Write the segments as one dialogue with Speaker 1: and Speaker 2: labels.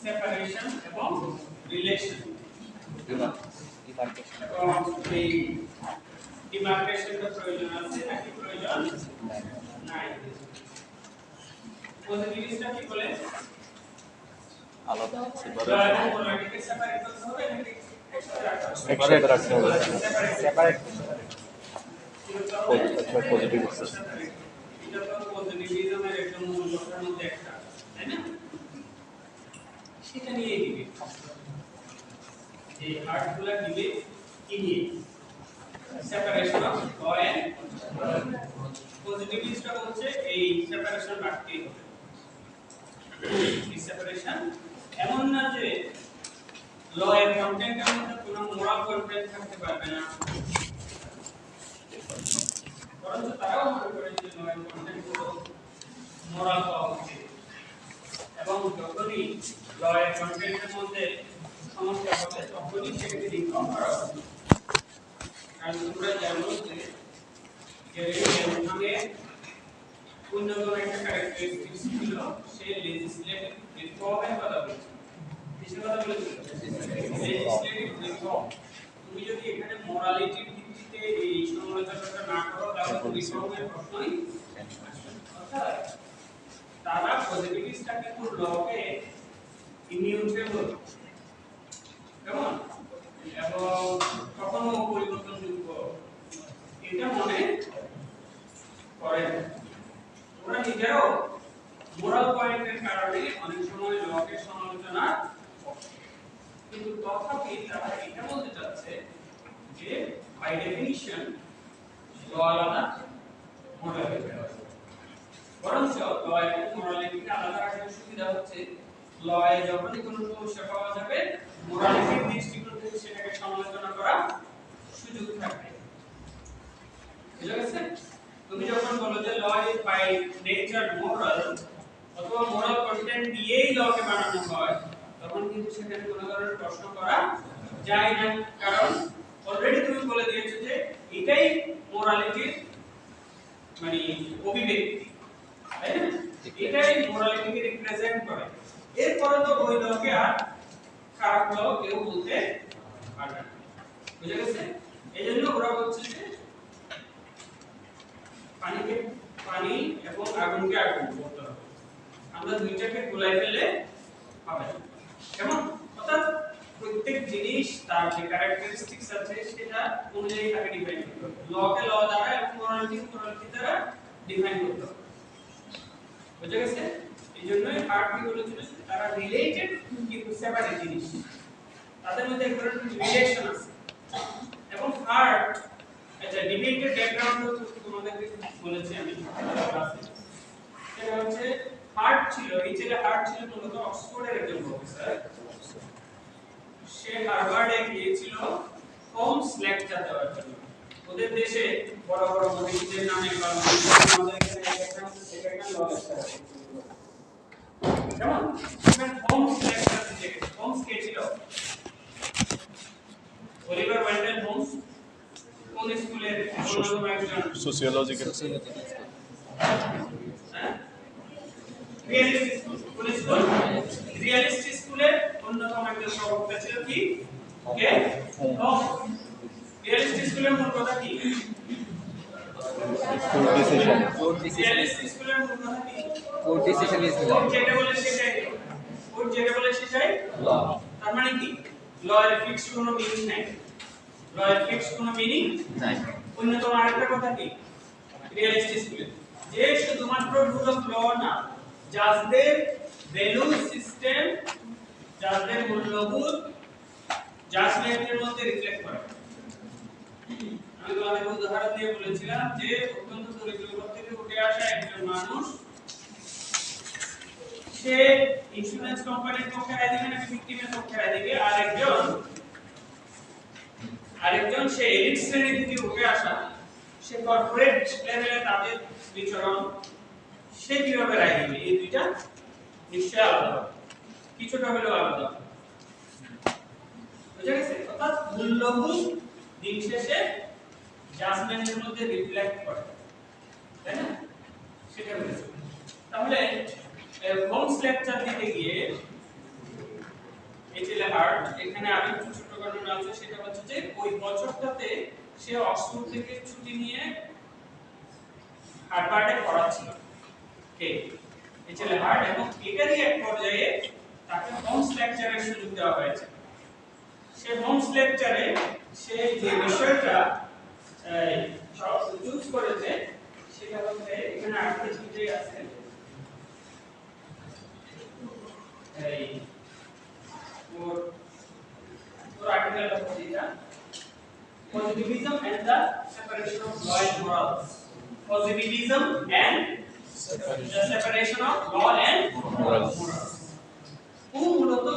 Speaker 1: Separation এবং relation ডিমার্কেশনটা প্রয়োজন আছে নাকি প্রয়োজন নাই পজিটিভিস্টটা কি বলে আলাদা সেপারেটকে সেপারেট করতে হবে নাকি একসাথে রাখতে হবে সেপারেট পজিটিভিস্ট এটা তো পজিটিভিজমের একদম মূল লক্ষণের মধ্যে একটা তাই না সেটা নিয়ে ডিবেট এই আর্টগুলো ডিবেট কি নিয়ে সেপারেশন অফ ল এন্ড পজিটিভিস্টরা বলছে এই সেপারেশন রাখতেই হবে এই সেপারেশন এমন না যে ল এর কন্টেন্টের মধ্যে কোনো মোরাল কন্টেন্ট থাকতে পারবে না বরঞ্চ তারাও মনে করে যে ল এর কন্টেন্ট হলো মোরাল হওয়া উচিত এবং যখনই ল এর কন্টেন্টের মধ্যে সমস্যা হবে তখনই সেটাকে রিফর্ম করা হবে কারণ তোমরা জানো যে আগে অন্যতম একটা ক্যারেক্টারিস্টিক্স ছিল সে লেজিসলেটিভ রিফর্মের কথা বলছে কিসের কথা বলেছিল লেজিসলেটিভ রিফর্ম তুমি যদি এখানে মোরালিটির ভিত্তিতে এই সমালোচনাটা না করো তাহলে রিফর্মের প্রশ্নই অর্থাৎ তারা পজিটিভিস্টটা কিন্তু লকে ইমিউটেবল কেমন এবং কখনো পরিবর্তনযোগ্য এটা মনে করে ওরা নিজেরাও মোরাল পয়েন্টের কারণে অনেক সময় লকের সমালোচনা কিন্তু তথাপি তারা এটা বলতে চাচ্ছে যে বাই ডেফিনিশন ল আলাদা মোরালিটি বরঞ্চ ল এবং মোরালিটিকে আলাদা রাখার সুবিধা হচ্ছে লয়ে যখনই কোনো সমস্যা পাওয়া যাবে মোরালিটির দৃষ্টিকোণ থেকে সেটাকে সমালোচনা করা সুযোগ থাকবে বুঝা গেছে তুমি যখন বলো যে law is by nature moral অথবা মোরাল কন্টেন্ট দিয়েই লকে বানানো হয় তখন কিন্তু সেখানে কোনো ধরনের প্রশ্ন করা যায় না কারণ অলরেডি তুমি বলে দিয়েছো যে এটাই মোরালিটির মানে অভিব্যক্তি তাই না এটাই মোরালিটিকে রিপ্রেজেন্ট করে এরপরে তো ওই লকে আর খারাপ ল কেউ বলতে পারবে না বুঝা গেছে এইজন্য ওরা বলছে যে পানিকে পানি এবং আগুনকে আগুন বলতে হবে আমরা দুইটাকে গুলাই ফেললে হবে না কেমন অর্থাৎ প্রত্যেক জিনিস তার যে ক্যারেক্টারিস্টিক্স আছে সেটা অনুযায়ী তাকে ডিফাইন করতে হবে লকে ল দ্বারা এবং মোরালিটি দ্বারা ডিফাইন করতে হবে বুঝা গেছে এইজন্যই হার্ট কি বলেছিল তারা রিলেটেড কিন্তু সেপারেট জিনিস তাদের মধ্যে একটা রিলেশন আছে এবং হার্ট আচ্ছা ডিবেটের ব্যাকগ্রাউন্ড তোমাদেরকে বলেছি আমি ক্লাসে সেটা হচ্ছে হার্ট ছিল এই ছেলে হার্ট ছিল মূলত অক্সফোর্ডের একজন প্রফেসর সে হার্ভার্ডে গিয়েছিল লেকচার দেওয়ার জন্য। ওদের দেশে বড় বড় মনীষীদের নামে বা আমাদের এখানে একটা ল লেকচার আছে। কেমন? হোমস লেকচার দিতে গেছে। হোমস কে ছিল? অলিভার ওয়েন্ডেল হোমস কোন স্কুলের অন্যতম একজন
Speaker 2: সোশিওলজিক্যাল
Speaker 1: রিয়েলিস্ট স্কুলের অন্যতম একজন প্রবক্তা ছিল কি? কে? হোমস। রিয়েলিস্ট স্কুলের মূল কথা কি? রিয়েলিস্ট স্কুলের মূল কথা কি?
Speaker 3: Court decision is law.
Speaker 1: Court যেটা বলে সেটাই কোড যেটা বলে সেটাই
Speaker 3: ল।
Speaker 1: তার মানে কি? ল এর ফিক্সড কোনো মিনিং নাই। ল এর ফিক্সড কোনো মিনিং
Speaker 3: নাই।
Speaker 1: অন্যতম আরেকটা কথা কি? রিয়েলিস্ট স্কুলে যে শুধুমাত্র রুল অফ ল না, জাজদের ভ্যালু সিস্টেম, জাজদের মূল্যবোধ জাজমেন্টের মধ্যে রিফ্লেক্ট করে। আমি তোমাদের উদাহরণ দিয়ে বলেছিলাম যে অত্যন্ত দরিদ্র ঘর থেকে উঠে আসা একজন মানুষ, সে ইন্স্যুরেন্স কোম্পানির পক্ষে রায় দিবে নাকি ভিকটিমের পক্ষে রায় দিবে? আরেকজন সে এলিট শ্রেণী থেকে উঠে আসা, সে কর্পোরেট লেভেলে তাদের বিচরণ, সে কিভাবে রায় দিবে? এই দুইটা নিশ্চয় আলাদা, কিছুটা হলেও আলাদা। বুঝা গেছে? অর্থাৎ মূল্যবোধ দিন শেষে জাজমেন্টের মধ্যে রিফ্লেক্ট করে, তাই না? সেটা বলেছে। তাহলে হোমস লেকচার দিতে গিয়ে এইচএল হার্ট এখানে আমি একটু ছোট ঘটনা আছে, সেটা হচ্ছে যে ওই বছরটাতে সে অক্সফোর্ড থেকে ছুটি নিয়ে হার্ভার্ডে পড়াচ্ছিল। কে? HL heart. এবং এটারই এক পর্যায়ে তাকে হোমস লেকচারের সুযোগ দেওয়া হয়েছে। সে হোমস লেকচারে সে যে বিষয়টা চুজ করেছে সেটা হচ্ছে এখানে আর্টিকেলটি আছে, এই ওর আর্টিকেলটা হচ্ছে এটা, positivism and the separation of law and morals. Positivism and the separation of law and morals. ও মূলত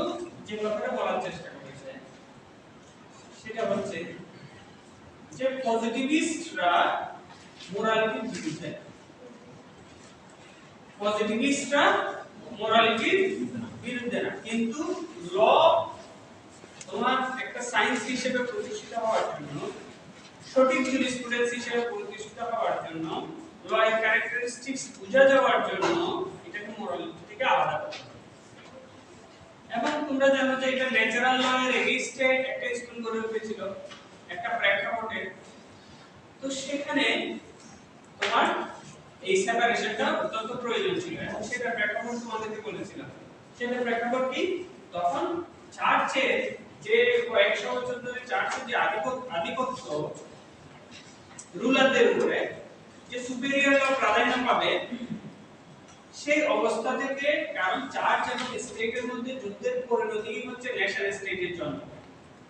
Speaker 1: যে কথাটা বলার চেষ্টা করেছে সেটা হচ্ছে যে পজিটিভিস্টরা মোরালিটির বিরুদ্ধে, পজিটিভিস্টরা মোরালিটির বিরুদ্ধে না, কিন্তু ল তোমার একটা সায়েন্স হিসেবে প্রতিষ্ঠিত হওয়ার জন্য, সঠিক জুরিসপ্রুডেন্স হিসেবে প্রতিষ্ঠিত হওয়ার জন্য, ল এর ক্যারেক্টারিস্টিক্স বোঝা যাওয়ার জন্য এটাকে মোরালিটি থেকে আলাদা করতে হবে। এবং তোমরা জানো যে এটা ন্যাচারাল ল এর এগেইনস্টে একটা স্কুল গড়ে উঠেছিল একটা প্রেক্ষাপটে। তো সেখানে তোমার এই সেপারেশনটা অত্যন্ত প্রয়োজন ছিল, এবং সেটা প্রেক্ষাপট তোমাদেরকে বলেছিলাম। সেটা প্রেক্ষাপট কি? তখন চার্চের যে কয়েকশো বছর ধরে চার্চের যে আধিপত্য রুলারদের উপরে, যে সুপিরিয়র ল প্রাধান্য পাবে, সেই অবস্থা থেকে, কারণ চার্চ এবং স্টেটের মধ্যে যুদ্ধের পরিণতি হচ্ছে ন্যাশন স্টেটের জন্ম,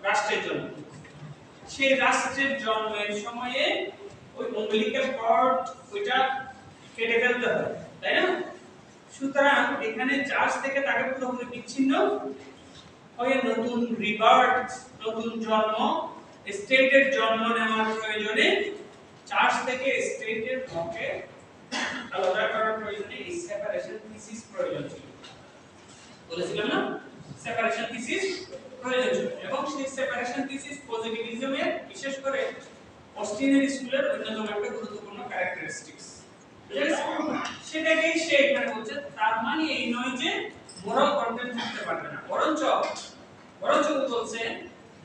Speaker 1: রাষ্ট্রের জন্ম। সেই রাষ্ট্রের জন্মের সময়ে ওই অম্বিলিক্যাল কর্ড ওইটা কেটে ফেলতে হবে, তাই না? সুতরাং এখানে চার্চ থেকে তাকে পুরোপুরি বিচ্ছিন্ন হয়ে নতুন রিবার্থ, নতুন জন্ম, স্টেটের জন্ম নেওয়ার প্রয়োজনে চার্চ থেকে স্টেটের পক্ষে আলাদা করার প্রয়োজনে এই সেপারেশন থিসিস প্রয়োজন ছিল। বলেছিলাম না, সেপারেশন থিসিস প্রয়োজন ছিল। এবং সেই সেপারেশন থিসিস পজিটিভিজমের, বিশেষ করে অস্টিনের স্কুলের অন্যতম একটা গুরুত্বপূর্ণ ক্যারেক্টারিস্টিক্স। সেটাকেই সে এখানে বলছে। তার মানে এই নয় যে মোরাল কন্টেন্ট থাকতে পারবে না, বরঞ্চ বলছে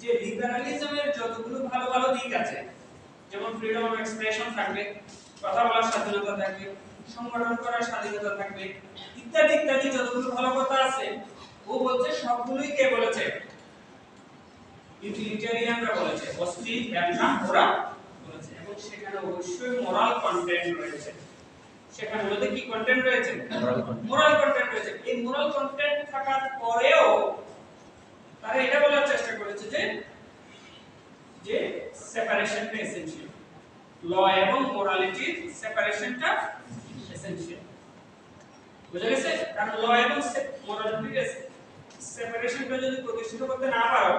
Speaker 1: যে লিবারালিজমের যতগুলো ভালো ভালো দিক আছে, যেমন ফ্রিডম অফ এক্সপ্রেশন থাকবে, কথা বলার স্বাধীনতা থাকবে, সংগঠন করার স্বাধীনতা থাকবে, ইত্যাদি ইত্যাদি যতগুলো ভালো কথা আছে, ও বলছে সবগুলোই কে বলেছে? ইউটিলিটারিয়ানরা বলেছে, অস্টিন, ব্যাকগ্রাউন্ড ওরা বলেছে। এবং সেখানে অবশ্যই মোরাল কন্টেন্ট রয়েছে। সেখানে মধ্যে কি কন্টেন্ট রয়েছে? মোরাল কন্টেন্ট রয়েছে। এই মোরাল কন্টেন্ট থাকার পরেও তারা এটা বলার চেষ্টা করেছে যে সেপারেশনটা এসেনশিয়াল, ল এবং মোরালিটির সেপারেশনটা এসেনশিয়াল। বুঝা গেছে? কারণ ল এবং মোরালিটির সেপারেশনটা যদি প্রতিষ্ঠিত করতে না পারো,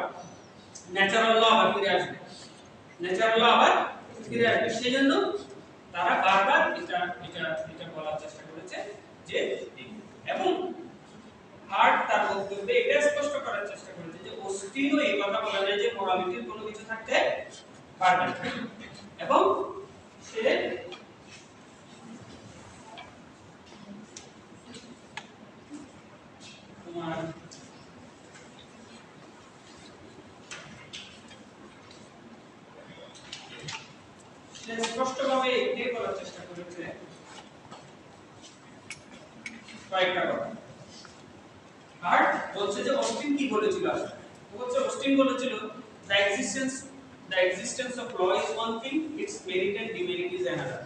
Speaker 1: ন্যাচারাল ল আবার ফিরে আসবে। ন্যাচারাল ল আবার ফিরে আসবে। সেজন্য তারা বারবার এটা বলার চেষ্টা করেছে যে, এবং হার্ট তার বক্তব্যে এটা স্পষ্ট করার চেষ্টা করেছে যে অস্টিনও এই কথা বলা যায় যে মোরালিটির কোনো কিছু থাকতে পারবে না, এবং সে তোমার স্পষ্টভাবে এটাই বলার চেষ্টা করেছে কয়েকটা কথা। আর বলছে যে অস্টিন কি বলেছিল আসলে, বলছে অস্টিন বলেছিল the existence of law is one thing, its merit and demerit is another.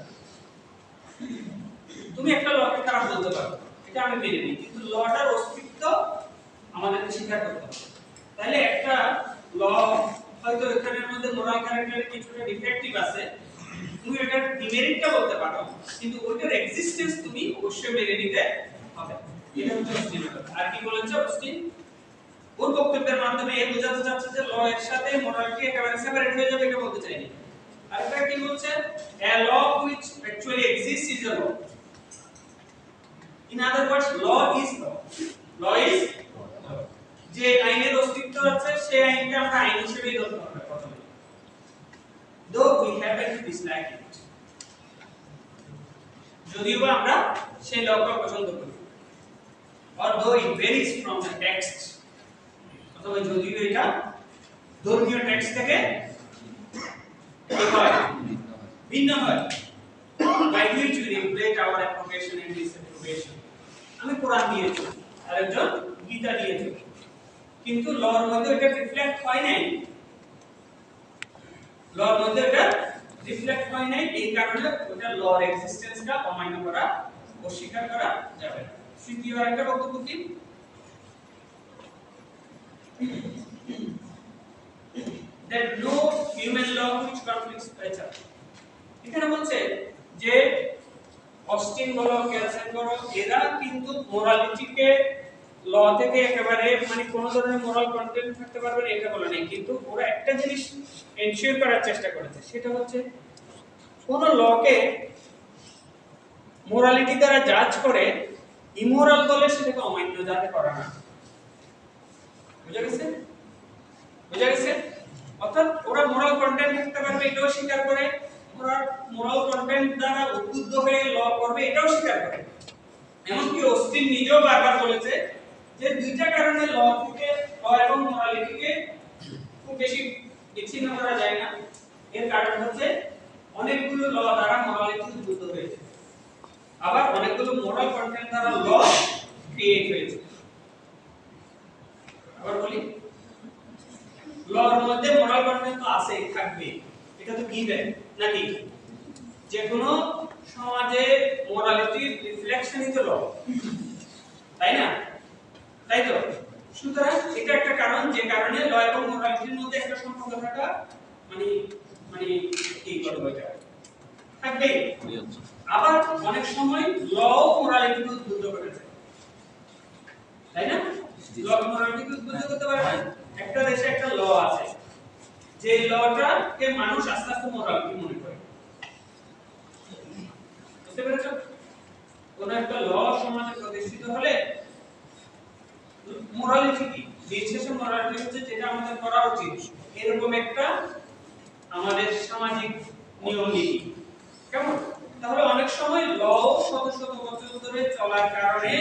Speaker 1: তুমি একটা লকে খারাপ বলতে পারো, এটা আমি মেনে নিই, কিন্তু লটার অস্তিত্ব আমাদেরকে স্বীকার করতে হবে। তাহলে একটা ল হয়তো এখানের মধ্যে মোরাল ক্যারেক্টারে কিছুটা ডিফেক্টিভ আছে, তুমি এটার ডিমেরিটটা বলতে পারো, কিন্তু ওইটার এক্সিস্টেন্স তুমি অবশ্যই মেনে নিতে হবে। এটা হচ্ছে অস্টিনের কথা। আর কি বলেছে অস্টিন? ওর বক্তব্যের মাধ্যমে এই বোঝাতে চাচ্ছে যে ল এর সাথে মোরালিটি একেবারে সেপারেট হয়ে যাবে, এটা বলতে চাইনি। আর এটা কি বলছে? a law which actually exists is a law. In other words, law is law. Law is law. যে আইনের অস্তিত্ব আছে সেই আইনকে আমরা আইন হিসেবেই ধরতে হবে প্রথমে, though we happen to dislike it, যদিও আমরা সেই লকে পছন্দ করি, or though it varies from the text, অথবা যদিও এটা ধর্মীয় টেক্সট থেকে ভিন্ন হয়, by which we regulate our approbation and disapprobation. আমি কোরআন দিয়েছি, আরেকজন গীতা দিয়েছে, কিন্তু লর মধ্যে এটা রিফ্লেক্ট হয় নাই, লর মধ্যে এটা রিফ্লেক্ট হয় নাই, এই কারণে ওটা লর এক্সিস্টেন্সটা অমান্য করা, অস্বীকার করা যাবে না। তৃতীয় আরেকটা বক্তব্য কি? that no human law which conflicts with each. এখানে বলছে যে অস্টিন বলো, কেলসেন বলো, এরা কিন্তু মোরালিটিকে ল থেকে একেবারে মানে কোন ধরনের মোরাল কন্টেন্ট থাকতে পারবে না এটা বলে নাই, কিন্তু ওরা একটা জিনিস এনশিওর করার চেষ্টা করেছে, সেটা হচ্ছে কোন লকে মোরালিটি দ্বারা জাজ করে ইমোরাল বলে সেটাকে অমান্য যাতে করা না। বুঝা গেছে? বুঝা গেছে? অর্থাৎ ওরা মোরাল কন্টেন্ট থাকতে পারবে এটাও স্বীকার করে, ওরা মোরাল কন্টেন্ট দ্বারা উদ্বুদ্ধ হয়ে ল করবে এটাও স্বীকার করে। এমনকি অস্টিন নিজেও বারবার বলেছে যে দুইটা কারণে ল থেকে ল এবং মোরালিটিকে খুব বেশি বিচ্ছিন্ন করা যায় না। এর কারণ হচ্ছে অনেকগুলো ল দ্বারা মোরালিটি উদ্বুদ্ধ হয়েছে, আবার অনেকগুলো মোরাল কন্টেন্ট দ্বারা ল ক্রিয়েট হয়েছে। আবার বলি, লর মধ্যে মোরাল কন্টেন্ট তো আছে, থাকবে, এটা তো গিভেন নাকি? যে কোনো সমাজে মোরালিটির রিফ্লেকশনই তো ল, তাই না? তাই তো? সুতরাং এটা একটা কারণ যে কারণে ল এবং মোরালিটির মধ্যে একটা সম্পর্ক থাকা মানে মানে কি বলবো, এটা থাকবে। আবার অনেক সময় ল মোরালিটিকে উদ্বুদ্ধ করেছে, তাই না? ল মোরালিটিকে উদ্বুদ্ধ করতে পারে না। একটা দেশে একটা ল আছে, যে লটাকে মানুষ আস্তে আস্তে মোরাল কি মনে করে, বুঝতে পেরেছো? কোন একটা ল সমাজে প্রতিষ্ঠিত হলে মোরালিটি কি, বিশেষণ মোরালিটি হচ্ছে যেটা আমাদের করা উচিত, এরকম একটা আমাদের সামাজিক নিয়ম নীতি, কেমন? তাহলে অনেক সময় ল শত শত বছর ধরে চলার কারণে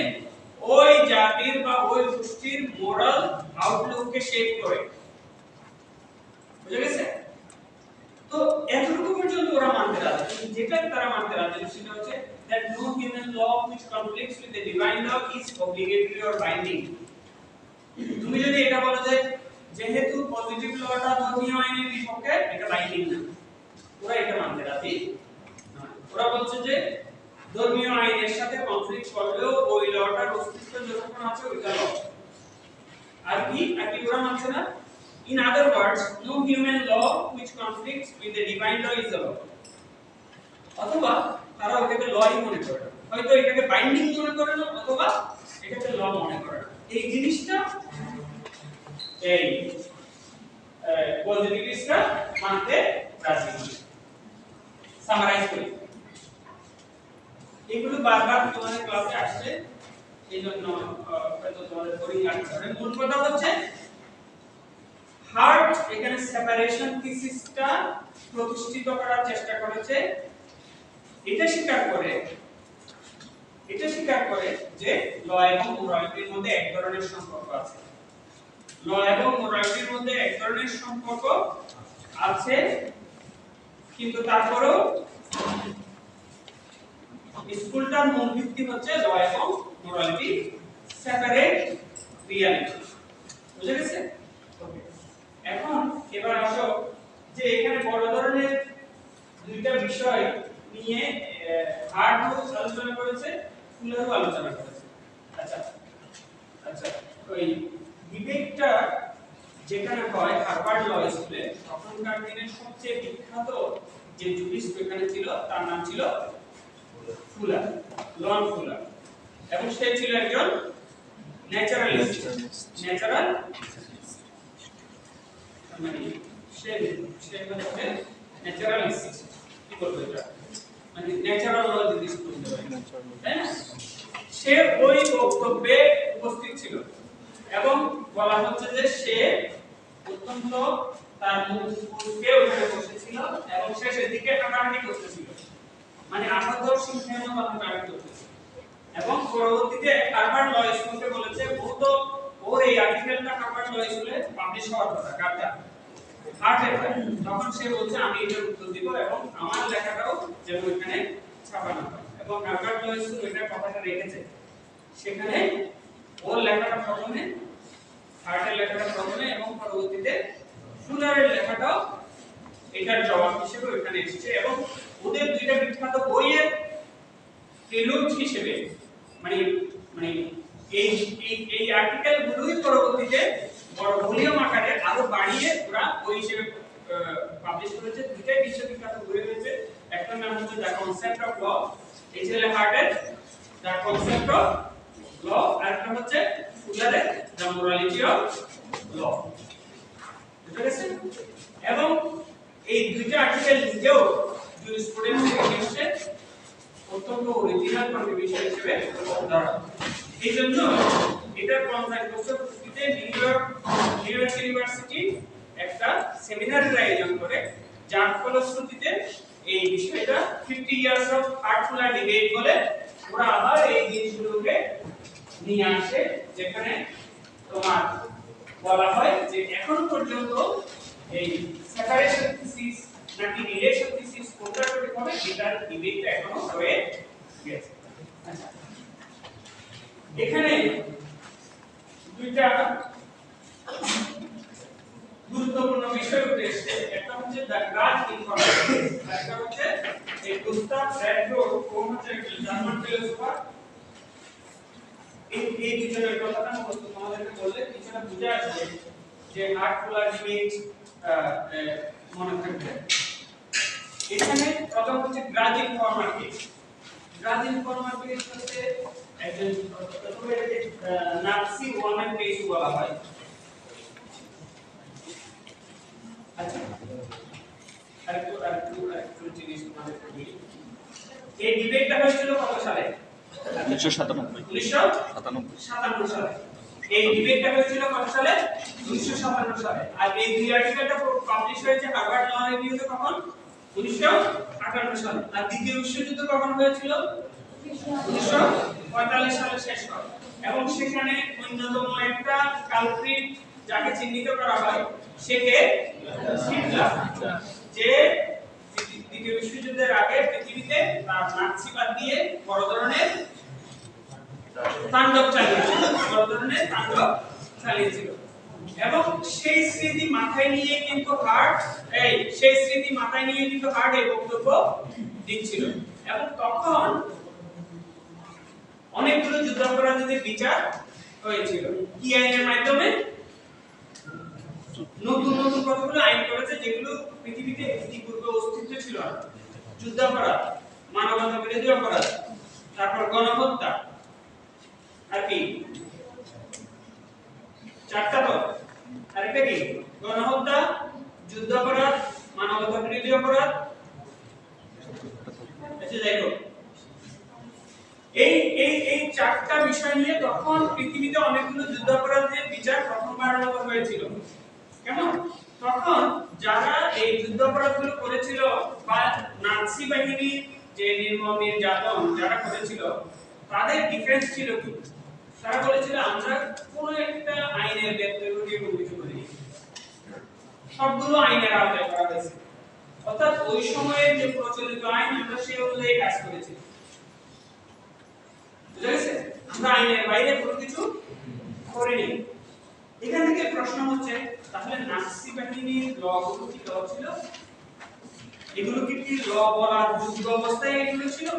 Speaker 1: ওই জাতির বা ওই গোষ্ঠীর মোরাল আউটলুককে শেপ করে, বুঝা গেছে? তো এতটুকু পর্যন্ত ওরা মানতে রাজি, যেটা তারা মানতে রাজি সেটা হচ্ছে that no human law which conflicts with the divine law is obligatory or binding. তুমি যদি এটা বলো যে যেহেতু পজিটিভ লটা ধর্মীয় আইনের বিপক্ষে, এটা বাইন্ডিং না, ওরা এটা মানতে রাজি না। ওরা বলছে যে ধর্মীয় আইনের সাথে কনফ্লিক্ট করলেও ওই লটার অস্তিত্ব যতক্ষণ আছে ওইটা ল। আর কি ওরা মানছে না? In other words, no human law which conflicts with the divine law is a law. অথবা তারা ওটাকে লই মনে করে না, হয়তো এটাকে বাইন্ডিং মনে করে না, অথবা এটাকে ল মনে করে না। এই জিনিসটা এই পজিটিভিস্টরা মানতে ব্রাজিল। সামারাইজ করি, এগুলো বারবার তোমাদের ক্লাসে আসছে, এইজন্য হয়তো তোমাদের বোরিং লাগতে পারে। মূল কথা হচ্ছে হার্ট এখানে সেপারেশন থিসিসটা প্রতিষ্ঠিত করার চেষ্টা করেছে, এটা স্বীকার করে যে ল এবং মোরালিটির মধ্যে এক ধরনের সম্পর্ক আছে। ল এবং মোরালিটির মধ্যে এক ধরনের সম্পর্ক আছে, কিন্তু তারপরেও স্কুলটার মূল ভিত্তি হচ্ছে ল এবং মোরালিটি সেপারেট রিয়ালিটি। বুঝে গেছে? ওকে, এখন এবার আসো যে এখানে বড় ধরনের দুইটা বিষয় নিয়ে হার্টও আলোচনা করেছে, ফুলারও আলোচনা করেছে। আচ্ছা আচ্ছা, ওই ডিবেটটা যেখানে হয় হার্ভার্ড ল স্কুলে, তখনকার দিনে সবচেয়ে বিখ্যাত যে জুরিস্ট এখানে ছিল তার নাম ছিল ফুলার, লন ফুলার, এবং সে ছিল একজন ন্যাচারালিস্ট। মানে সে হচ্ছে ন্যাচারালিস্ট, কি বলবো এটা, মানে ন্যাচারাল ল যদি বলতে পারি, তাই না? সে ওই বক্তব্যে উপস্থিত ছিল এবং বলা হচ্ছে যে সে অত্যন্ত তার মুখকে ওখানে বসেছিল এবং শেষের দিকে টানাটানি করতেছিল, মানে আঠাদর সিংহের মতো টানাটানি করতেছিল। এবং পরবর্তীতে হার্ভার্ড ল স্কুলকে বলেছে ওর এই আর্টিকেলটা হার্ভার্ড ল স্কুলে পাবলিশ হওয়ার কথা, কারটা হার্টের। তখন সে বলছে আমি এটার উত্তর দিব এবং আমার লেখাটাও যেন এখানে ছাপানো হয়, এবং হার্ভার্ড ল স্কুল এটার কথাটা রেখেছে। সেখানে ওর লেখাটা প্রথমে, হার্টের লেখাটা প্রথমে, এবং পরবর্তীতে ফুলারের লেখাটাও এটার জবাব হিসেবে এখানে এসেছে। এবং ওদের দুইটা বিখ্যাত বইয়ের প্রিলুড হিসেবে মানে মানে এই এই আর্টিকেলগুলোই পরবর্তীতে বড় ভলিউম আকারে আরো বাড়িয়ে ওরা বই হিসেবে পাবলিশ করেছে। দুইটাই বিশ্ববিখ্যাত বই হয়েছে, একটার নাম হচ্ছে the concept of law, HL হার্টের দ্য কনসেপ্ট অফ ল, আর একটা হচ্ছে ফুলারের দ্য মোরালিটি অফ ল। বুঝতে পেরেছেন? এবং এই দুইটা আর্টিকেল নিজেও জুরিসপ্রুডেন্সের ইতিহাসে অত্যন্ত অরিজিনাল কন্ট্রিবিউশন হিসেবে ধরা হয়। এই জন্য এটার 50 বছর পূর্তিতে নিউ ইয়র্ক ইউনিভার্সিটি একটা সেমিনারের আয়োজন করে, যার ফলশ্রুতিতে এই বিষয়টা 50 ইয়ার্স অফ হার্টফুলার ডিবেট বলে ওরা আবার এই জিনিসগুলোকে নিয়ে আসে, যেখানে তোমার বলা হয় যে এখন পর্যন্ত এই সেপারেশন থিসিস নাকি রিলেশন থিসিস কোনটা সঠিক হবে এটার ডিবেটটা এখনো হয়ে গেছে। আচ্ছা, এখানে দুইটা গুরুত্বপূর্ণ বিষয় উঠে এসেছে, একটা হচ্ছে দ্য গ্রাজ ইনফরমেশন, আর একটা হচ্ছে এই গুস্তাভ র্যাডফোর্ড, কোন হচ্ছে জার্মান ফিলোসোফার। এই দুজনের কথাটা তোমাদেরকে বললে কিছুটা বুঝে আসবে যে হার্টফুলার ডিবেট মনে থাকবে। এখানে প্রথম হচ্ছে grudge informer case. Grudge informer case হচ্ছে একজন নাৎসি ওয়ার্নার কেস বলা হয়। আচ্ছা, আরেকটু জিনিস তোমাদেরকে বলি। এই ডিবেটটা হয়েছিল কত সালে? 1997 সালে। এই ডিবেটটা হয়েছিল কত সালে? 1957 সালে। আর এই দুই আর্টিকেলটা পাবলিশ হয়েছে হার্ভার্ড ল রিভিউতে কখন? 1958 সালে। আর দ্বিতীয় বিশ্বযুদ্ধ কখন হয়েছিল? 1945 সালে শেষ হয়। এবং সেখানে অন্যতম একটা কালপ্রিট যাকে চিহ্নিত করা হয় সেকে হিটলার, যে দ্বিতীয় বিশ্বযুদ্ধের আগে পৃথিবীতে তার নাৎসিবাদ দিয়ে বড় ধরনের তাণ্ডব চালিয়েছিল। এবং সেই স্মৃতি মাথায় নিয়ে কিন্তু হার্ট এই বক্তব্য দিচ্ছিল। এবং তখন অনেকগুলো যুদ্ধাপরাধীদের বিচার হয়েছিল কি আইনের মাধ্যমে? নতুন কতগুলো আইন করেছে যেগুলো পৃথিবীতে ইতিপূর্বে অস্তিত্ব ছিল না। যুদ্ধাপরাধ, মানবতা বিরোধী অপরাধ, তারপর গণহত্যা, আর কি চারটা তো, আরেকটা কি? গণহত্যা, যুদ্ধাপরাধ, মানবতা বিরোধী অপরাধ, আচ্ছা যাই হোক, এই এই এই চারটা বিষয় নিয়ে তখন পৃথিবীতে অনেকগুলো যুদ্ধাপরাধের বিচার প্রথমবারের মতো হয়েছিল। কেমন? তখন যারা এই যুদ্ধাপরাধগুলো করেছিল বা নাৎসি বাহিনীর যে নির্মম নির্যাতন যারা করেছিল তাদের ডিফেন্স ছিল কি? তারা বলেছিল আমরা কোনো একটা আইনের ব্যত্যয় ঘটিয়ে কোনো কিছু করিনি, সবগুলো আইনের আওতায় করা হয়েছে, অর্থাৎ ওই সময়ের যে প্রচলিত আইন আমরা সেই অনুযায়ী কাজ করেছি। বুঝা গেছে? আমরা আইনের বাইরে কোনো কিছু করিনি। এখান থেকে প্রশ্ন হচ্ছে তাহলে নাৎসি বাহিনীর লগুলো কি ল ছিল? এগুলো কি ল বলার যোগ্য অবস্থায় এগুলো ছিল?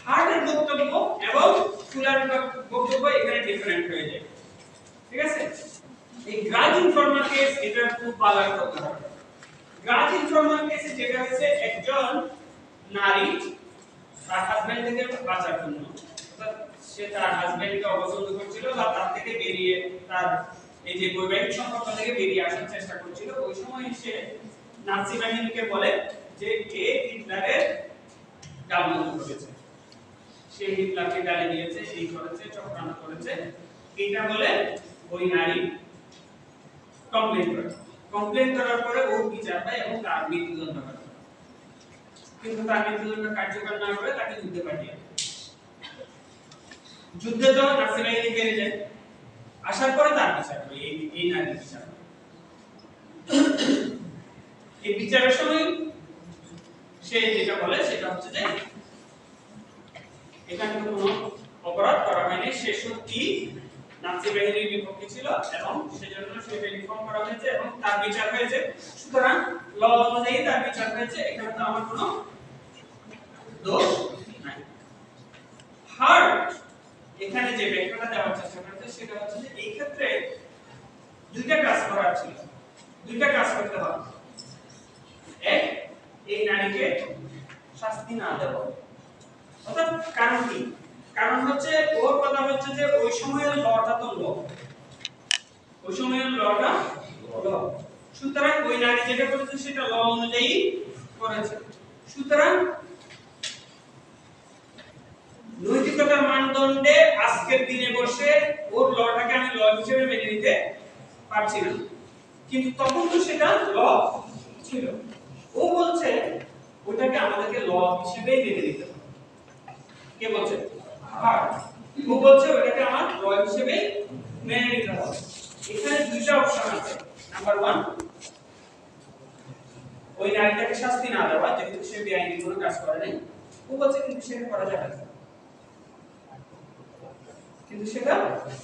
Speaker 1: হার্টের বক্তব্য এবং ফুলার বক্তব্য এখানে ডিফারেন্ট হয়ে যায়। ঠিক আছে? এই গ্রাজ ইনফর্মাল কেস এটা খুব বালার কথা। গ্রাজ ইনফর্মাল কেসে যেটা হচ্ছে একজন নারী তার হাজবেন্ড থেকে বাঁচার জন্য, অর্থাৎ সে তার হাজবেন্ডকে অপছন্দ করছিল বা তার থেকে বেরিয়ে তার এই যে বৈবাহিক সম্পর্ক থেকে বেরিয়ে আসার চেষ্টা করছিল, ওই সময় সে নাৎসি বাহিনীকে বলে যে কে হিটলারের গালমন্দ করেছে, সে হিটলারকে গালি দিয়েছে, এই করেছে, চক্রান্ত করেছে, এটা বলে ওই নারী কমপ্লেইন করার পরে ও বিচার পায় এবং তার মৃত্যুদণ্ড হয়। কিন্তু তার মৃত্যুদণ্ড কার্যকর না করে তাকে যুদ্ধে পাঠিয়ে দেয়। যুদ্ধে তো নাৎসি বাহিনী বেরিয়ে যায়, আসার পরে তার বিচার হবে, এই নারীর বিচার হবে। এই বিচারের সময় সে যেটা বলে সেটা হচ্ছে যে এখানে তো কোনো অপরাধ করা হয়নি, সে সত্যি নাৎসি বাহিনীর বিপক্ষে ছিল এবং সেজন্য সে রিফর্ম করা হয়েছে এবং তার বিচার হয়েছে, সুতরাং ল অনুযায়ী তার বিচার হয়েছে, এখানে তো আমার কোনো দোষ নাই। হার্ট এখানে যে ব্যাখ্যাটা দেওয়ার চেষ্টা করছে সেটা হচ্ছে যে এই ক্ষেত্রে দুইটা কাজ করার ছিল, দুইটা কাজ করতে হবে। এক, এই নারীকে শাস্তি না দেওয়া, অর্থাৎ কারণ কি? কারণ হচ্ছে ওর কথা হচ্ছে যে ওই সময়ের লটা তো ল, ওই সময়ের লটা ল, সুতরাং ওই নারী যেটা করেছে সেটা ল অনুযায়ী করেছে, সুতরাং নৈতিকতার মানদণ্ডে আজকের দিনে বসে ওর লটাকে আমি ল হিসেবে মেনে নিতে পারছি না, কিন্তু তখন তো সেটা ল ছিল। ও বলছে ওটাকে আমাদেরকে ল হিসেবে মেনে নিতে হবে। কে বলছে? হার্ট। ও বলছে ওটাকে আমার ল হিসেবে মেনে নিতে হবে। এখানে দুইটা অপশন আছে। নাম্বার 1, ওই নারীটাকে শাস্তি না দেওয়া, যেহেতু সে বেআইনি কোনো কাজ করে নাই। ও বলছে কিন্তু সেটা করা যাবে না, কিন্তু সেটা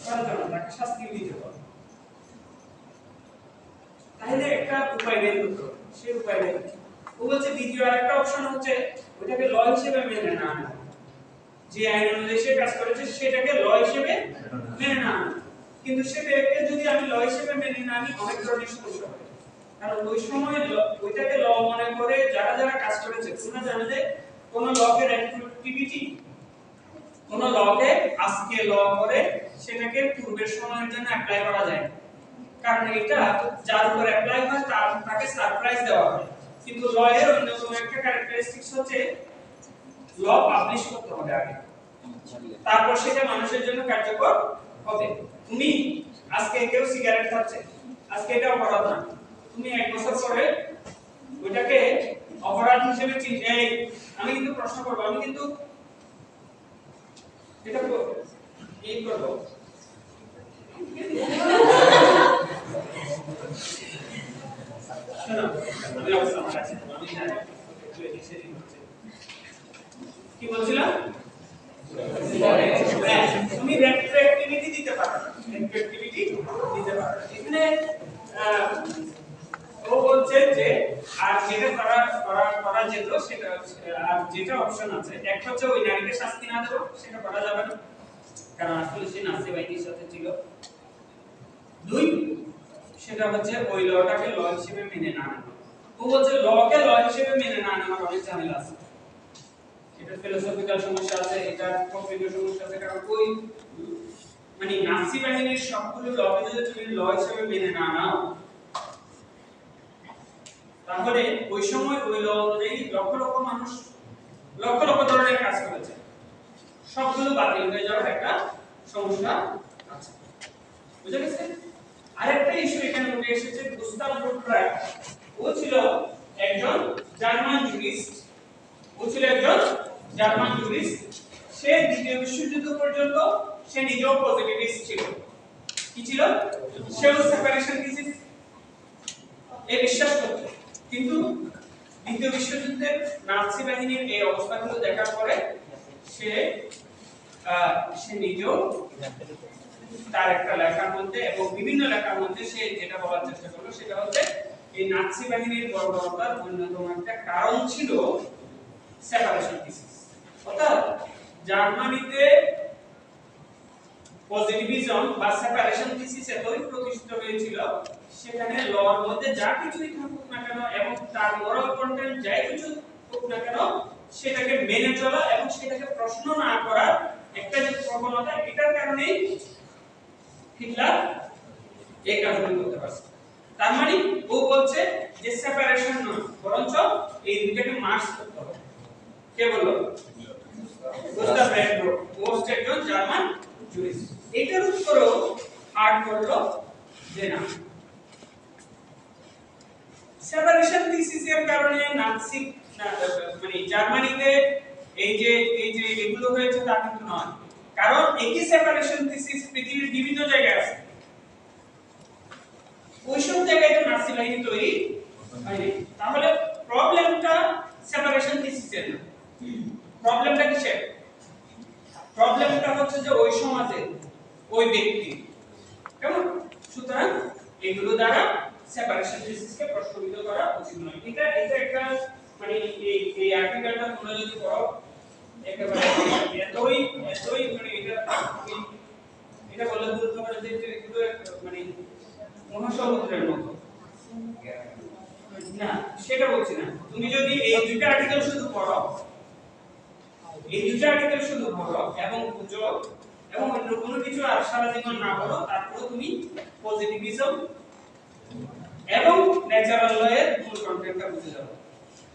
Speaker 1: করা যাবে না, তাকে শাস্তি দিতে হবে। তাহলে একটা উপায় বের করতে হবে, সেই উপায় বের করতে হবে। ও বলছে দ্বিতীয় আরেকটা অপশন হচ্ছে ওটাকে ল হিসেবে মেনে না নেওয়া, যে আইন অনুযায়ী সে কাজ করেছে সেটাকে ল হিসেবে মেনে না নেওয়া, কিন্তু সেটাকে যদি আমি ল হিসেবে মেনে না নিই অনেক ধরনের সমস্যা হবে। কারণ ওই সময় ওইটাকে ল মনে করে যারা যারা কাজ করেছে, তোমরা জানো যে কোন লকে রেট্রোঅ্যাক্টিভিটি, কোন লকে আজকে ল করে সেটাকে পূর্বের সময়ের জন্য অ্যাপ্লাই করা যায় না, কারণ এটা যার উপর অ্যাপ্লাই হয় তাকে সারপ্রাইজ দেওয়া হয়। কিন্তু ল এর অন্যতম একটা ক্যারেক্টারিস্টিক্স হচ্ছে ল পাবলিশ করতে হবে আগে, তারপর সেটা মানুষের জন্য কার্যকর হবে। তুমি আজকে কেউ সিগারেট খাচ্ছে, আজকে এটা অপরাধ না, তুমি 1 বছর পরে ওইটাকে অপরাধ হিসেবে চিনবে। আমি কিন্তু প্রশ্ন করব, আমি কিন্তু এটা এই করব শোনো, আমি অবশ্য আমার কাছে আমি জানি কি বলছিলাম, তুমি রেট্রোঅ্যাক্টিভিটি দিতে পারো, রেট্রোঅ্যাক্টিভিটি দিতে পারো। এখানে ও বলছে যে আর যেটা করা যেত সেটা আর যেটা অপশন আছে, একটা হচ্ছে ওই নারীকে শাস্তি না দেব, সেটা করা যাবে না কারণ আসলে সে নাৎসি বাহিনীর সাথে ছিল। 2, সেটা হচ্ছে ওই লটাকে ল হিসেবে মেনে না নেওয়া। ও বলছে লকে ল হিসেবে মেনে না নেওয়ার অনেক ঝামেলা আছে, এটা ফিলোসফিক্যাল সমস্যা আছে, এটা কমপ্লিকেটেড সমস্যা আছে, কারণ ওই মানে নাৎসি বাহিনীর সবগুলো লকে যদি তুমি ল হিসেবে মেনে না নাও তাহলে ওই সময় ওই ল অনুযায়ী লক্ষ লক্ষ মানুষ লক্ষ লক্ষ ধরনের কাজ করেছে, সবগুলো বাতিল হয়ে যাওয়ার একটা সমস্যা আছে। বুঝা গেছে? আরেকটা ইস্যু এখানে উঠে এসেছে, গুস্তাভ রুটরাক। ও ছিল একজন জার্মান জুরিস্ট। সে দ্বিতীয় বিশ্বযুদ্ধ পর্যন্ত সে নিজেও পজিটিভিস্ট ছিল। কি ছিল? সেও সেপারেশন থিসিস এ বিশ্বাস করত। কিন্তু দ্বিতীয় বিশ্বযুদ্ধের নাৎসি বাহিনীর এই অবস্থাগুলো দেখার পরে সে নিজেও তার একটা লেখার মধ্যে এবং বিভিন্ন লেখার মধ্যে সে যেটা বলার চেষ্টা করলো সেটা হচ্ছে এই নাৎসি বাহিনীর বর্বরতার অন্যতম একটা কারণ ছিল সেপারেশন থিসিস। অর্থাৎ জার্মানিতে পজিটিভিজম বা সেপারেশন থিসিস এতই প্রতিষ্ঠিত হয়েছিল, সেখানে লর মধ্যে যা কিছুই থাকুক না কেন এবং তার মোরাল কন্টেন্ট যাই কিছু হোক না কেন সেটাকে মেনে চলা এবং সেটাকে প্রশ্ন না করার একটা যে প্রবণতা, এটার কারণেই হিটলার এই কাজগুলো করতে পারছে। তার মানে ও বলছে যে সেপারেশন নয়, বরঞ্চ এই দুইটাকে মার্জ করতে হবে। কে বললো? গুস্তাভ রেডব্রুক। ও হচ্ছে একজন জার্মান জুরিস্ট। এটার উত্তরও হার্ড করলো যে না, সেপারেশন থিসিসের কারণে নাৎসি মানে জার্মানিতে এই যে এগুলো হয়েছে তা কিন্তু নয়, কারণ একই সেপারেশন থিসিস পৃথিবীর বিভিন্ন জায়গায় আছে। ওইসব জায়গায় তো নাৎসি বাহিনী তৈরি হয়নি। তাহলে প্রবলেমটা সেপারেশন থিসিসের না, প্রবলেমটা কিসের? প্রবলেমটা হচ্ছে যে ওই সমাজে ওই ব্যক্তি কেমন। সুতরাং এগুলো দ্বারা সেপারেশন থিসিসকে প্রশ্নবিদ্ধ করা উচিত নয়। এটা একটা মানে এই আর্টিকেলটা তোমরা যদি পড়ো একেবারে এতই মানে এটা বলে বলতে পারে যে এগুলো মানে মহাসমুদ্রের মতো না, সেটা বলছি না। তুমি যদি এই দুইটা আর্টিকেল শুধু পড়ো এবং বুঝো এবং অন্য কোনো কিছু আর সারা জীবন না পড়ো, তারপরে তুমি পজিটিভিজম এবং ন্যাচারাল ল এর মূল কনসেপ্টটা বুঝে যাবে।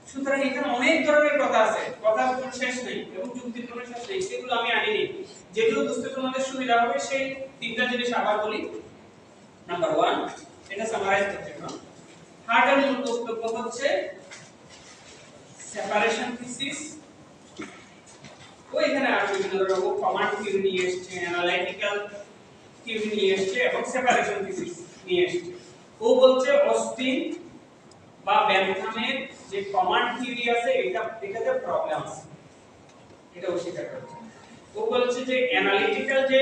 Speaker 1: সুতরাং এখানে অনেক ধরনের কথা আছে, কথার কোনো শেষ নেই এবং যুক্তির কোনো শেষ নেই। সেগুলো আমি আনিনি, যেগুলো বুঝতে তোমাদের সুবিধা হবে সেই তিনটা জিনিস আবার বলি। নাম্বার 1, এটা সামারাইজ করতে হবে। হার্ডের মূল বক্তব্য হচ্ছে সেপারেশন থিসিস। ও এখানে আর বিভিন্ন ধরনের কমান্ড থিওরি নিয়ে এসেছে, অ্যানালাইটিক্যাল থিওরি নিয়ে এসেছে এবং সেপারেশন থিসিস নিয়ে এসেছে। ও বলছে অস্টিন বা বেনথামের যে কমান্ড থিওরি আছে এটাতে প্রবলেম আছে, এটা অস্বীকার করছে। ও বলছে যে অ্যানালিটিক্যাল যে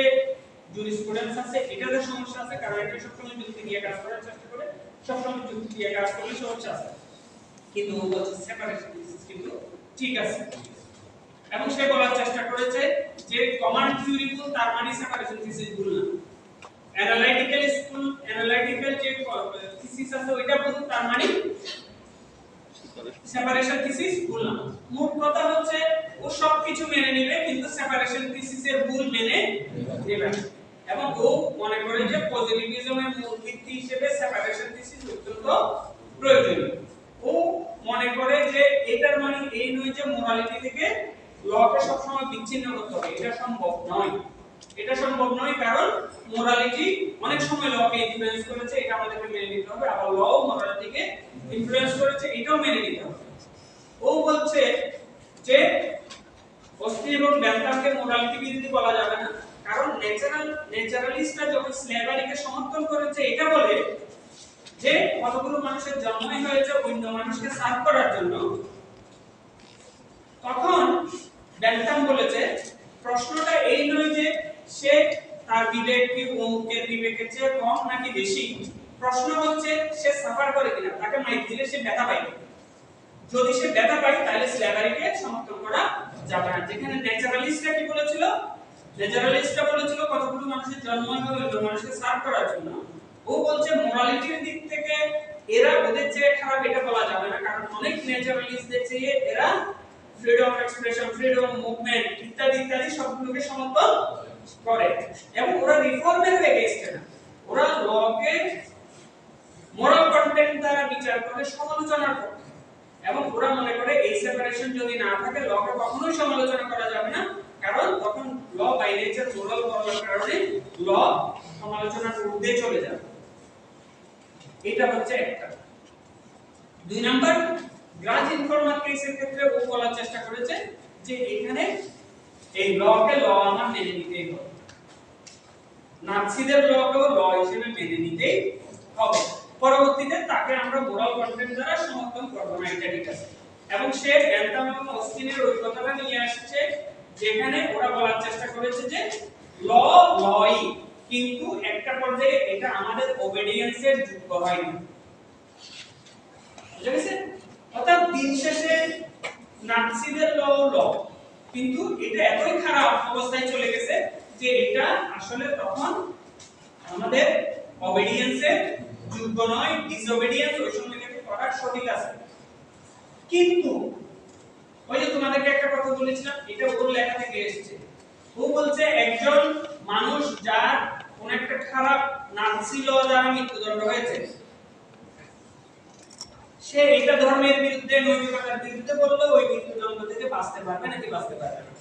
Speaker 1: জুরিসপ্রুডেন্স আছে এটাতে সমস্যা আছে, কারণ এটা সবসময় যুক্তি দিয়ে কাজ করার চেষ্টা করে, সবসময় যুক্তি দিয়ে কাজ করলে সমস্যা আছে। কিন্তু ও বলছে সেপারেশন থিসিস কিন্তু ঠিক আছে এবং সে বলার চেষ্টা করেছে যে কমান্ড থিওরি ভুল তার মানে সেপারেশন থিসিস ভুল না, অ্যানালাইটিক্যাল যে থিসিস আছে ওইটা ভুল তার মানে সেপারেশন থিসিস ভুল না। মোট কথা হচ্ছে ও সবকিছু মেনে নেবে কিন্তু সেপারেশন থিসিসের ভুল মেনে নেবে না এবং ও মনে করে যে পজিটিভিজমের মূল ভিত্তি হিসেবে সেপারেশন থিসিস অত্যন্ত প্রয়োজনীয়। ও মনে করে যে এটার মানে এই নয় যে মোরালিটি থেকে লকে সবসময় বিচ্ছিন্ন করতে হবে, এটা সম্ভব নয় কারণ মোরালিটি অনেক সময় লকে ইনফ্লুয়েন্স করেছে, এটা আমাদেরকে মেনে নিতে হবে, আবার লও মোরালিটিকে ইনফ্লুয়েন্স করেছে, এটাও মেনে নিতে হবে। ও বলছে যে অস্টিন এবং বেনথামকে মোরালিটি বিরোধী বলা যাবে না, কারণ ন্যাচারালিস্টরা যখন স্লেভারিকে সমর্থন করেছে এটা বলে যে কতগুলো মানুষের জন্মই হয়েছে অন্য মানুষকে সার্ভ করার জন্য, তখন বেনথাম বলেছে প্রশ্নটা এই নয় যে সে তার বিবেক কি অমুকের বিবেকের চেয়ে কম নাকি বেশি, প্রশ্ন হচ্ছে সে সাফার করে কিনা, তাকে মাইক দিলে সে ব্যথা পায়, যদি সে ব্যথা পায় তাহলে স্লেভারিকে সমর্থন করা যাবে না। যেখানে ন্যাচারালিস্টরা কি বলেছিল, কতগুলো মানুষের জন্ম হয় অন্য মানুষকে সার্ভ করার জন্য, ও বলছে মোরালিটির দিক থেকে এরা ওদের চেয়ে খারাপ এটা বলা যাবে না, কারণ অনেক ন্যাচারালিস্টদের চেয়ে এরা freedom of expression, freedom of movement ইত্যাদি সবগুলোকে সমর্থন করে এবং ওরা রিফর্মের এগেইনস্ট না, ওরা লকে মোরাল কন্টেন্ট দ্বারা বিচার করে সমালোচনার পক্ষে, এবং ওরা মনে করে এই সেপারেশন যদি না থাকে লকে কখনোই সমালোচনা করা যাবে না, কারণ তখন ল বাই নেচার মোরাল হওয়ার কারণে ল সমালোচনার ঊর্ধ্বে চলে যাবে। এটা হচ্ছে একটা। দুই নাম্বার, গ্রাজ ইনফর্মাল কেসের ক্ষেত্রে ও বলার চেষ্টা করেছে যে এখানে এই লকে ল আমার মেনে নিতেই হবে, নাৎসিদের লকেও ল হিসেবে মেনে নিতেই হবে। পরবর্তীতে তাকে আমরা মোরাল কন্টেন্ট দ্বারা সমর্থন করব না, এটা ঠিক আছে। এবং সে বেন্থাম এবং অস্টিনের ওই কথাটা নিয়ে আসছে যেখানে ওরা বলার চেষ্টা করেছে যে ল লই, কিন্তু একটা পর্যায়ে এটা আমাদের ওবেডিয়েন্সের যোগ্য হয় না। বুঝা গেছে? অর্থাৎ দিন শেষে নাৎসিদের ল ল, কিন্তু এটা এতই খারাপ অবস্থায় চলে গেছে যে এটা আসলে তখন আমাদের ওবেডিয়েন্সের যোগ্য নয়, ডিসওবেডিয়েন্স ওই সময় থেকে করা সঠিক আছে। কিন্তু ওই যে তোমাদেরকে একটা কথা বলেছিলাম, এটা ওর লেখা থেকে এসেছে। ও বলছে একজন মানুষ যার কোন একটা খারাপ নাৎসি ল দ্বারা মৃত্যুদণ্ড হয়েছে, সে এটা ধর্মের বিরুদ্ধে নৈতিকতার বিরুদ্ধে বললে ওই মৃত্যুদণ্ড থেকে বাঁচতে পারবে নাকি বাঁচতে পারবে না?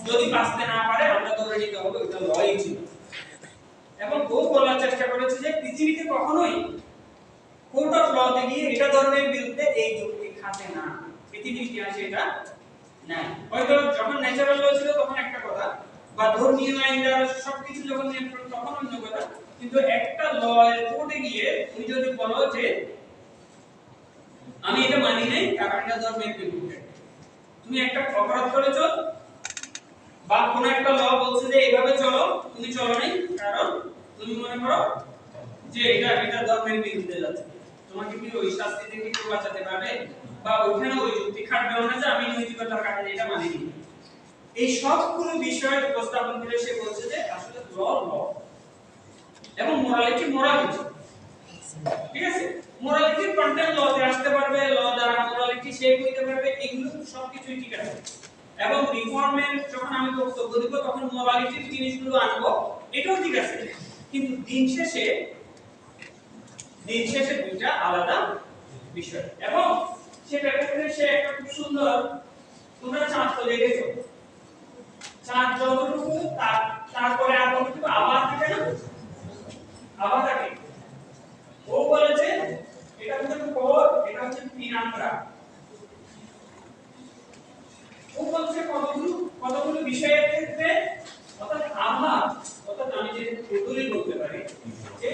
Speaker 1: যদি বাঁচতে না পারে আমরা ধরে নিতে হবে ওটা লই ছিল। এবং ও বলার চেষ্টা করেছে যে পৃথিবীতে কখনোই কোর্ট অফ লতে গিয়ে এটা ধর্মের বিরুদ্ধে এই যুক্তি খাটে না, পৃথিবীর ইতিহাসে এটা নাই। হয়তো যখন ন্যাচারাল ল ছিল তখন একটা কথা, বা ধর্মীয় আইন দ্বারা সবকিছু যখন নিয়ন্ত্রণ তখন অন্য কথা, কিন্তু একটা ল এর কোর্টে গিয়ে তুমি যদি বলো যে আমি এটা মানি নাই কারণ এটা ধর্মের বিরুদ্ধে, তুমি একটা অপরাধ করেছো, বা কোন একটা ল বলছে যে এইভাবে চলো, তুমি চলো নাই কারণ তুমি মনে করো যে এটা ধর্মের বিরুদ্ধে যাচ্ছে, তোমাকে কি ওই শাস্তি থেকে কেউ বাঁচাতে পারবে? বা ওখানে ওই যুক্তি খাটবে না যে আমি নৈতিকতার কারণে এটা মানি নি। এই সবগুলো বিষয় উপস্থাপন করে সে বলছে যে আসলে ল ল এবং মোরালিটি মোরালিটি, ঠিক আছে? মোরালিটির কন্টেন্ট লতে আসতে পারবে, ল দ্বারা মোরালিটি শেপ হইতে পারবে, এগুলো সবকিছুই ঠিক আছে। এবং রিফর্মের যখন আমি বক্তব্য দিব তখন মোরালিটির জিনিসগুলো আনবো, এটাও ঠিক আছে। কিন্তু দিন শেষে দুইটা আলাদা বিষয়। এবং সেটা ক্ষেত্রে সে একটা খুব সুন্দর, তোমরা চাঁদ তো দেখেছো, চাঁদ যতটুকু তারপরে আর কতটুকু আবার থাকে না, আবার থাকে। ও বলেছে এটা হচ্ছে কোর, এটা হচ্ছে পিনাম্বরা। ও বলছে কতগুলো বিষয়ের ক্ষেত্রে, অর্থাৎ আবার, অর্থাৎ আমি যে দলিল বলতে পারি যে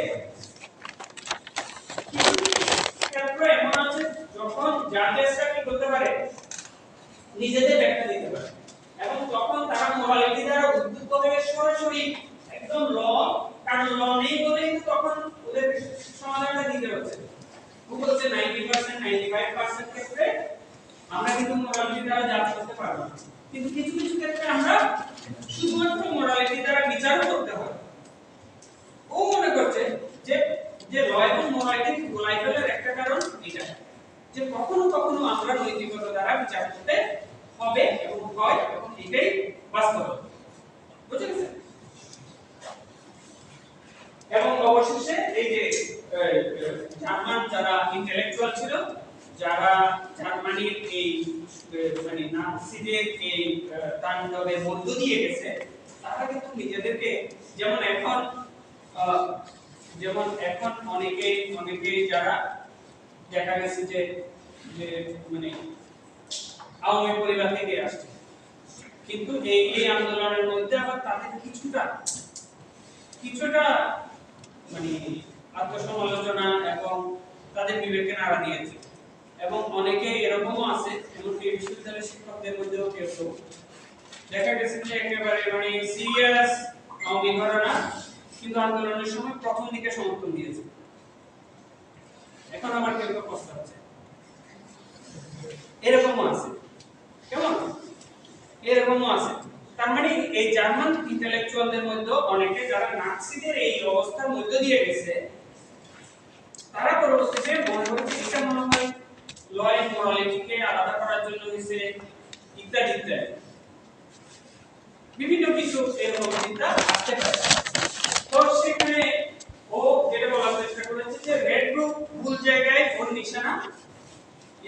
Speaker 1: ক্ষেত্রে এমন আছে যখন জাজেসরা কি করতে পারে, নিজেদের ব্যাখ্যা দিতে পারে, এবং তখন তারা মোরালিটি দ্বারা উদ্বুদ্ধ হয়ে সরাসরি একদম ল, কারণ ল নেই বলেই তো তখন ওদের সমাধানটা দিতে হচ্ছে। ও বলছে 90% 95% ক্ষেত্রে আমরা কিন্তু মোরালিটি দ্বারা জাজ করতে পারবো না, কিন্তু কিছু কিছু ক্ষেত্রে আমরা শুধুমাত্র মোরালিটি দ্বারা বিচার করতে হয়। ও মনে করছে যে যে ল এবং মোরালিটি গোলাই ফেলার একটা কারণ এটা, যে কখনো কখনো আমরা নৈতিকতা দ্বারা বিচার করতে হবে এবং হয়, এবং এটাই বাস্তব। বুঝতে পেরেছেন? এবং অবশেষে এই যে জার্মান যারা ইন্টেলেকচুয়াল ছিল, যারা জার্মানির এই মানে নাৎসিদের এই তাণ্ডবের মধ্য দিয়ে গেছে, তারা কিন্তু নিজেদেরকে যেমন এখন অনেকেই যারা দেখা গেছে যে মানে আওয়ামী পরিবার থেকে আসছে, কিন্তু এই আন্দোলনের মধ্যে আবার তাদের কিছুটা মানে আত্মসমালোচনা এবং তাদের বিবেকে নাড়া দিয়েছে। এবং অনেকে এরকমও আছে, এমনকি বিশ্ববিদ্যালয়ের শিক্ষকদের মধ্যেও কেউ দেখা গেছে যে একেবারে মানে সিরিয়াস আওয়ামী ঘটনা, কিন্তু আন্দোলনের সময় প্রথম দিকে সমর্থন দিয়েছে, এখন আবার কেউ পস্তাচ্ছে। এরকমও আছে, কেমন এরকমও আছে। তার মানে এই জার্মান ইন্টেলেকচুয়ালদের মধ্যে অনেকে যারা নাৎসিদের এই অবস্থার মধ্যে দিয়ে গেছে, তারা পরবর্তীতে মনে করছে এটা মনে হয় ল এন্ড মোরালিটিকে আলাদা করার জন্য হইছে ইত্যাদি ইত্যাদি বিভিন্ন কিছু এরকম চিন্তা আসতে পারে। তো সেখানে ও যেটা বলার চেষ্টা করেছে যে রেড গ্রুপ ভুল নিশানা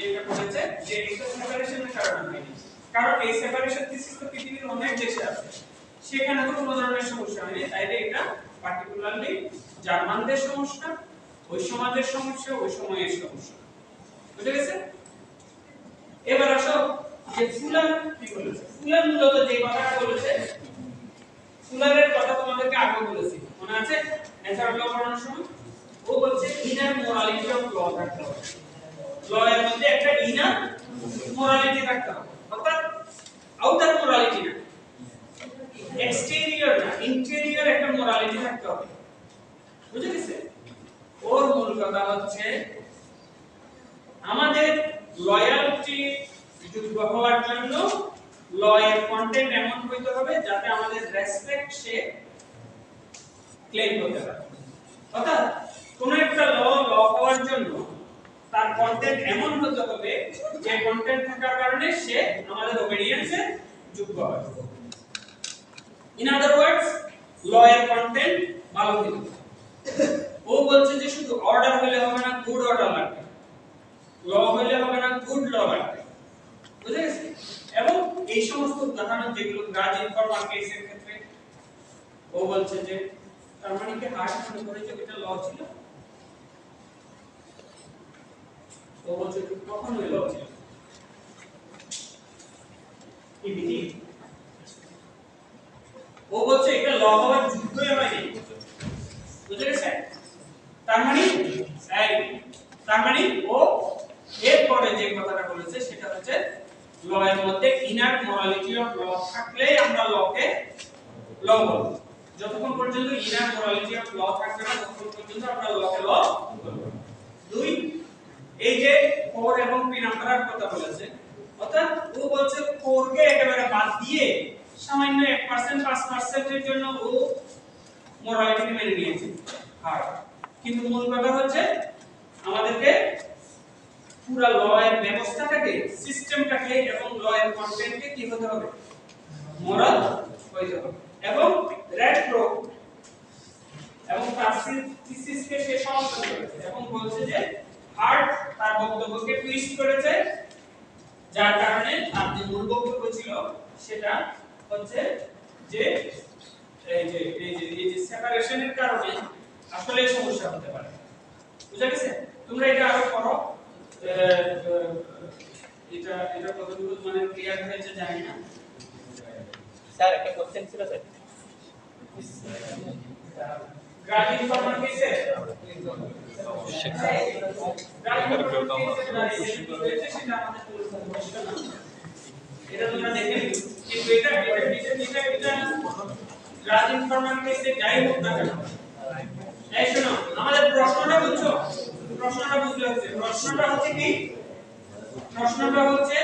Speaker 1: এটা বলেছে যে এটা সেপারেশনের কারণে হয়নি, কারণ এই সেপারেশন থিসিস তো পৃথিবীর অনেক দেশে আছে, সেখানে তো কোনো ধরনের সমস্যা হয়নি, তাইলে এটা পার্টিকুলারলি জার্মানদের সমস্যা, ওই সমাজের সমস্যা, ওই সময়ের সমস্যা। বুঝে গেছে? এবার আসো যে ফুলার কি বলেছে। ফুলার মূলত যে কথাটা বলেছে, ফুলারের কথা তোমাদেরকে আগে বলেছি, মনে আছে অ্যানসার ল পড়ানোর সময়? ও বলছে ইনার মোরালিটি অফ ল থাকতে হবে, ল এর মধ্যে একটা ইনার মোরালিটি থাকতে হবে, অর্থাৎ আউটার মোরালিটি না, এক্সটেরিয়র না, ইন্টেরিয়র একটা মোরালিটি থাকতে হবে। বুঝে গেছে? ওর মূল কথা হচ্ছে আমাদের লয়ালটি যোগ্য হওয়ার জন্য ল এর কন্টেন্ট এমন হইতে হবে যাতে আমাদের রেসপেক্ট সে ক্লেম করতে পারে। অর্থাৎ কোন একটা ল হওয়ার জন্য তার কন্টেন্ট এমন হতে হবে যে কন্টেন্ট থাকার কারণে সে আমাদের ওবিডিয়েন্সে যোগ্য হবে। ইন আদার ওয়ার্ডস ল এর কন্টেন্ট ভালো হতে হবে। ও বলছে যে শুধু অর্ডার হলে হবে না, গুড অর্ডার লাগবে, ল হলে হবে না, গুড ল লাগবে। বুঝে গেছে? এবং এই সমস্ত উদাহরণ যেগুলো গ্রাজ ইনফর্মাল কেসের ক্ষেত্রে ও বলছে যে তার মানে কি হার্ট মনে করে যে এটা ল ছিল, ও বলছে কখন ওই ল ছিল কি বিধি, ও বলছে এটা ল হওয়ার যুদ্ধই হয়নি। বুঝে গেছে? তার মানে ও এরপরে যে কথাটা বলেছে সেটা হচ্ছে ল এর মধ্যে ইনার মোরালিটি অফ ল থাকলেই আমরা লকে ল বলবো। যতক্ষণ পর্যন্ত ইনার মোরালিটি অফ ল থাকবে না ততক্ষণ পর্যন্ত আমরা লকে ল বলবো। দুই, এই যে 4 এবং 3 নাম্বারের কথা বলেছে, অর্থাৎ ও বলছে 4 কে একেবারে বাদ দিয়ে সামান্য 1% 5% এর জন্য ও মোরালিটি মেনে নিয়েছে। আর কিন্তু মূল কথা হচ্ছে আমাদেরকে পুরো ল এর ব্যবস্থাটাকে, সিস্টেমটাকে এবং ল এর কন্টেন্টকে কি হতে হবে, মোরাল হইতে হবে। এবং রেট্রো এবং থিসিসকে সে সমর্থন করেছে এবং বলছে যে হার্ট তার বক্তব্যকে টুইস্ট করেছে, যার কারণে তার যে মূল বক্তব্য ছিল সেটা হচ্ছে যে এই যে সেপারেশনের কারণে আসলে সমস্যা হতে পারে। বুঝা গেছে? তোমরা এটা আরো পড়ো, এটা কতটুকু মানে ক্লিয়ার হয়েছে জানি না।
Speaker 2: স্যার একটা কোশ্চেন ছিল স্যার,
Speaker 1: গ্রাজ ইনফর্মাল কেসে এটা তোমরা দেখে নিও, কিন্তু এটা গ্রাজ ইনফর্মাল কেসে যাই হোক না কেন, এই শোনো আমাদের প্রশ্নটা বুঝছো, প্রশ্নটা বুঝতে হচ্ছে, প্রশ্নটা হচ্ছে কি, প্রশ্নটা হচ্ছে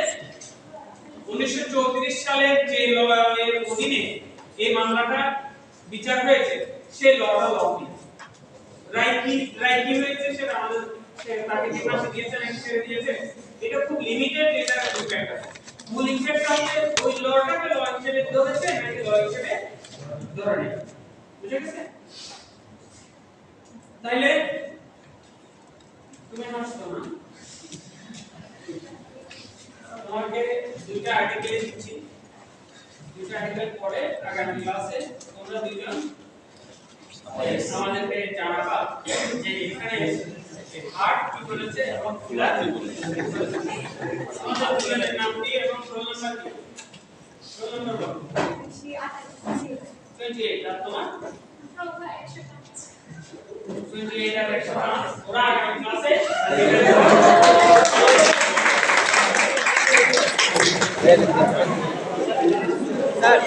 Speaker 1: 1934 সালের যে লয়ের অধীনে এই মামলাটা বিচার হয়েছে সেই লটা ল কি, রায় কি হয়েছে সেটা আমাদের তাকে যে মাসে দিয়েছে নাকি ছেড়ে দিয়েছে, এটা খুব লিমিটেড, এটা ইম্প্যাক্ট আছে। মূল ইম্প্যাক্ট হচ্ছে ওই লটাকে ল হিসেবে ধরেছে নাকি ল হিসেবে ধরে নেই। বুঝে গেছে? তাইলে তুমি হাসছো না, তোমাকে দুইটা আর্টিকেল দিচ্ছি, দুইটা আর্টিকেল পরে আগামী ক্লাসে তোমরা দুইজন আমাদেরকে জানাবা যে এখানে হার্ট কি বলেছে এবং ফুলার কি বলেছে। আমাদের ফুলারের নাম কি এবং রোল নাম্বার কি? রোল নাম্বার 28 আর তোমার 28 আর 105। ওরা আগামী ক্লাসে স্যার